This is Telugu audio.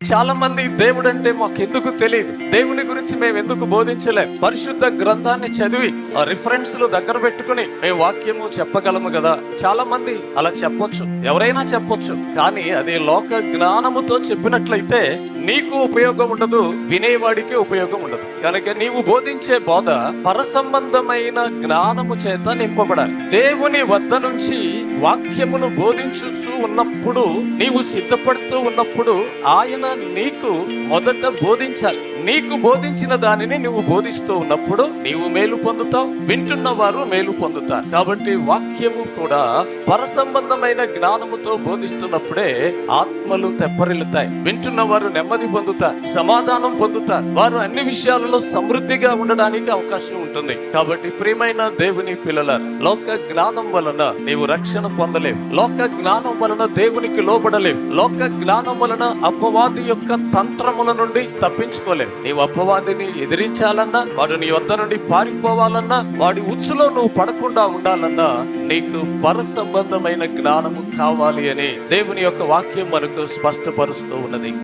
చాలా మంది దేవుడు అంటే మాకెందుకు తెలియదు, దేవుని గురించి మేము ఎందుకు బోధించలేం, పరిశుద్ధ గ్రంథాన్ని చదివి ఆ రిఫరెన్స్లు దగ్గర పెట్టుకుని మేము వాక్యము చెప్పగలము కదా. చాలా మంది అలా చెప్పొచ్చు, ఎవరైనా చెప్పొచ్చు. కానీ అది లోక జ్ఞానముతో చెప్పినట్లయితే నీకు ఉపయోగం ఉండదు, వినేవాడికి ఉపయోగం ఉండదు. కనుక నీవు బోధించే బోధ పరసంబంధమైన జ్ఞానము చేత నింపబడాలి. దేవుని వద్ద నుంచి వాక్యమును బోధించుచూ ఉన్నప్పుడు, నీవు సిద్ధపడుతూ ఉన్నప్పుడు ఆయన నీకు మొదట బోధించాలి. నీకు బోధించిన దానిని నువ్వు బోధిస్తూ ఉన్నప్పుడు నీవు మేలు పొందుతావు, వింటున్న వారు మేలు పొందుతారు. కాబట్టి వాక్యము కూడా పరసంబంధమైన జ్ఞానముతో బోధిస్తున్నప్పుడే ఆత్మలు తెప్పరిల్లుతాయి, వింటున్న వారు నెమ్మది పొందుతారు, సమాధానం పొందుతారు, వారు అన్ని విషయాలలో సమృద్ధిగా ఉండడానికి అవకాశం ఉంటుంది. కాబట్టి ప్రియమైన దేవుని పిల్లల, లోక జ్ఞానం వలన నీవు రక్షణ పొందలేవు, లోక జ్ఞానం వలన దేవునికి లోబడలేవు, లోక జ్ఞానం వలన అపవాది యొక్క తంత్రముల నుండి తప్పించుకోలేవు. నీవు అపవాదిని ఎదిరించాలన్నా, వాడు నీ వద్ద నుండి పారిపోవాలన్నా, వాడి ఉచ్చులో నువ్వు పడకుండా ఉండాలన్నా నీకు పరసంబంధమైన జ్ఞానము కావాలి అని దేవుని యొక్క వాక్యం మనకు స్పష్టపరుస్తూ ఉన్నది.